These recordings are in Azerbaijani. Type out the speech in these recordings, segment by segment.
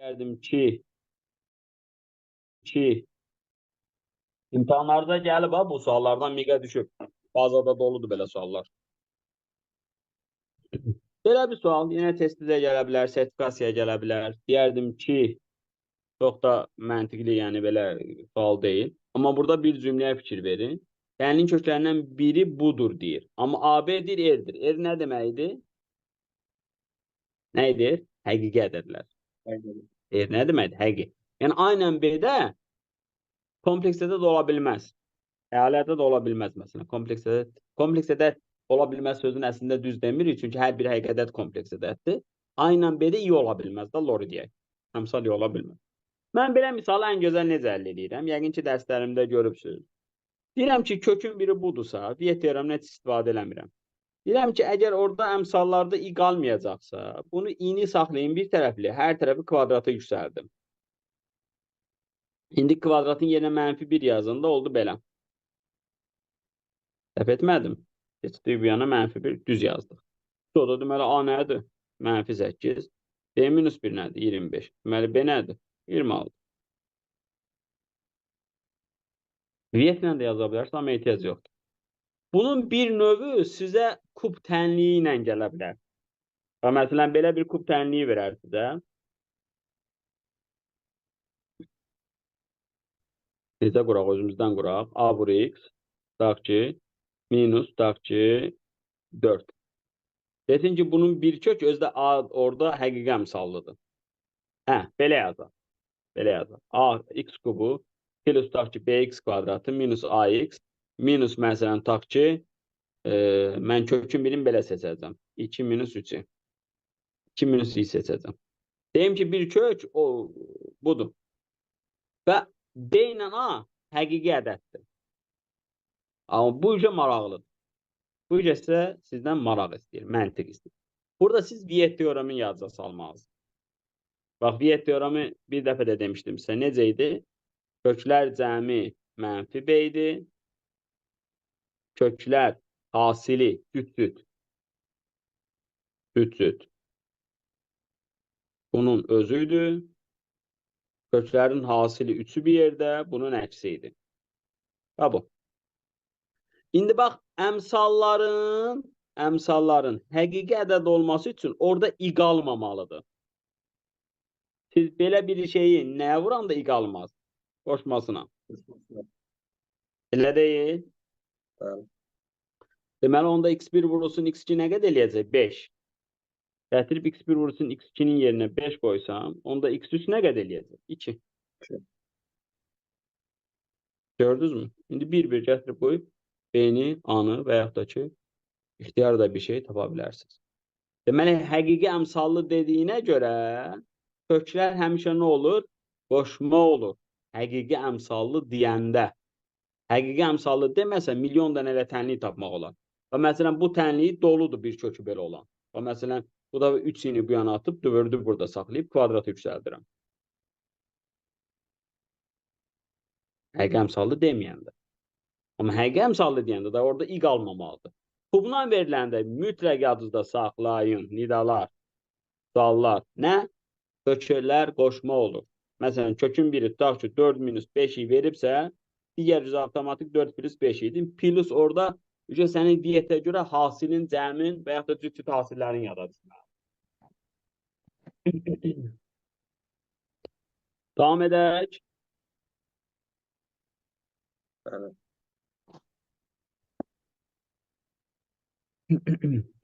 Derdim ki imtahanlarda gəlib ha bu suallardan miqə düşüb. Bazada doludur belə suallar. Belə bir sual yine testdə gələ bilər, sertifikasiyaya gələ bilər. Deyərdim ki, çox da məntiqli, yəni belə sual deyil. Amma burada bir cümləyə fikir verin. Gəlinin köklərindən biri budur deyir. Amma AB-dir, erdir. Er nə deməkdir? Nə edir? Həqiqi ədədlər. Er nə deməkdir? Həqiqi. Yəni A ilə B-də kompleksdə də ola bilməz. Əyalətdə də ola bilməz məsələn. Kompleksdə ola bilməz sözün əslində düz demirik, çünki hər bir həqiqi ədəd kompleks ədəddir. A ilə B-də i ola bilməz də, lori deyək. Əmsal i ola bilməz. Mən belə misalı ən gözəl necə əldə edirəm? Yəqin ki, dərslərimdə görübsünüz. Deyirəm ki, kökün biri budursa, Viet teoremini heç istifadə eləmirəm. Deyirəm ki, əgər orada əmsallarda i qalmayacaqsa, bunu i-ni saxlayın bir tərəfli, hər tərəfi kvadrata yüksəldim. İndi kvadratın yerinə -1 yazında oldu belə. Dəf etmədim. Keçdik bu yana -1 düz yazdıq. O da deməli A nədir? -8. B -1 nədir? 25. Deməli B nədir? 26. Vietlə də yaza bilərsən, amma ehtiyac yoxdur. Bunun bir növü sizə kub tənliyi ilə gələ bilər. Və məsələn, belə bir kub tənliyi verər sizə. Necə quraq, özümüzdən quraq. A vur x, tutaq ki, minus, tutaq ki, 4. Desin ki, bunun bir kök özdə A orada həqiqi əmsallıdır. Belə yazaq. Belə yazaq. A x kubu plus tutaq ki, bx kvadratı minus ax minus məsələn tutaq ki, mən kökün birini belə seçəcəm. 2 minus 3-ü. 2 minus i seçəcəm. Deyim ki, bir kök budur. Və B ilə A həqiqi ədəddir. Amma bu üzə maraqlıdır. Bu üzə isə sizdən maraq istəyir, məntiq istəyir. Burada siz Viet teoremini yadca salmalısınız. Bax, Viet teoremi bir dəfə də demişdim sizə. Necə idi? Köklər cəmi -B idi. Köklər hasili cüt-cüt. Bunun özüydü. Köklərin hasili 3-ü bir yerdə, bunun əksi idi. Və bu. İndi bax, əmsalların həqiqi ədəd olması üçün orada i qalmamalıdır. Siz belə bir şeyi nəyə vuranda i qalmaz? Qoşmasına. Elə deyil. Deməli, onda x1 vurulsun x2 nə qədər eləyəcək? 5. Gətirib x1 vurulsun x2-nin yerinə 5 qoysam, onda x3 nə qədər eləyəcək? 2. Gördünüz mü? İndi bir-bir gətirib qoyub B-ni, A-nı və yaxud da ki, ixtiyar da bir şey tapa bilərsiniz. Deməli, həqiqi əmsallı dediyinə görə köklər həmişə nə olur? Qoşma olur. Həqiqi əmsallı deyəndə. Həqiqi əmsallı deməsə, milyon dənə elə tənliyi tapmaq olar. Və məsələn, bu tənliyi doludur bir kökü belə olan. Və məsələn, bu da 3-ini bu yana atıb, dövrdü burada saxlayıb, kvadratı yüksəldirəm. Həqiqi əmsallı deməyəndə. Amma həqiqi əmsallı deyəndə də orada i qalmamalıdır. Kubdan veriləndə mütləq yadınızda saxlayın, nidalar, suallar. Nə? Köklər qoşma olur. Məsələn, kökün biri tutaq ki, 4 minus 5-i veribsə, digər üzə avtomatik 4 plus 5 idi. Plus orada sənin diyetə görə hasilin, cəmin və yaxud da cüt hasillərin yada düşməlidir. Davam edək.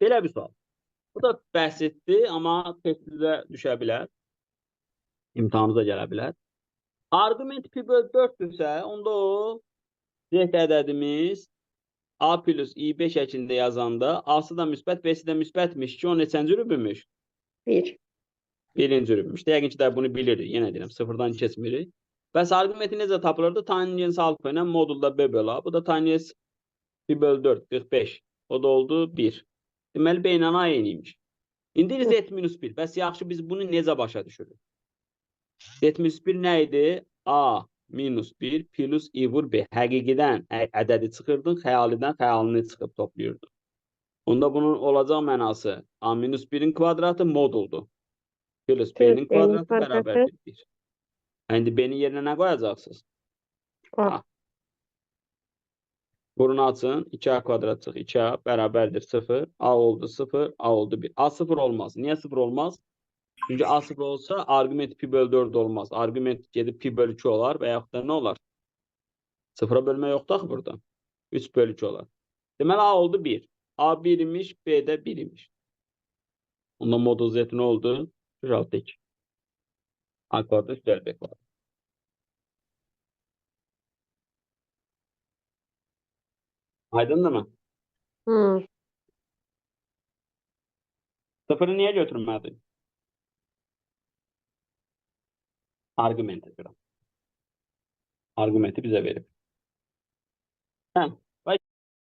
Belə bir sual. Bu da bəsitdir, amma testdə düşə bilər. İmtahanınıza gələ bilər. Argument pi böl 4-dürsə, onda o zet ədədimiz A plus i5 şəklində yazanda A-sı da müsbət, B-si də müsbətmiş ki, o neçənci rübümüş? 1. Birinci rübümüş. Yəqin ki, də bunu bilirik. Yenə deyirəm, sıfırdan keçmirik. Bəs argumenti necə tapılırdı? Tangents alfa ilə modulda B böl A. Bu da tangents pi böl 4, 45. O da oldu 1. Deməli, B ilə A eynimiş. İndi z minus 1. Bəs yaxşı, biz bunu necə başa düşürük? Z minus 1 nə idi? A minus 1 plus i vur B. Həqiqidən ədədi çıxırdın, xəyalidən xəyalini çıxıb toplayırdın. Onda bunun olacaq mənası A minus 1-in kvadratı moduldur. Plus Plus b'nin b'nin kvadratı kvadratı beraberdir 1. Şimdi b'nin yerine ne koyacaksınız? A. A. Burunu açın. 2a kvadrat çık. 2a beraberdir 0. A oldu 0. A oldu 1. A 0 olmaz. Niye 0 olmaz? Çünkü A 0 olsa argüment pi bölü 4 olmaz. Argüment gedib pi bölü 2 olar veyahut da ne olar? 0'a bölme yok da burada. 3 bölü 2 olar. Deməli A oldu 1. A 1 imiş, B de 1 imiş. Ondan modul Z ne oldu? 106 2. A kvadrat üstəl B kvadrat. Aydındır mı? Hı. Sıfırı niye götürmedin? Argümenti biraz. Argümenti bize verip. Hə,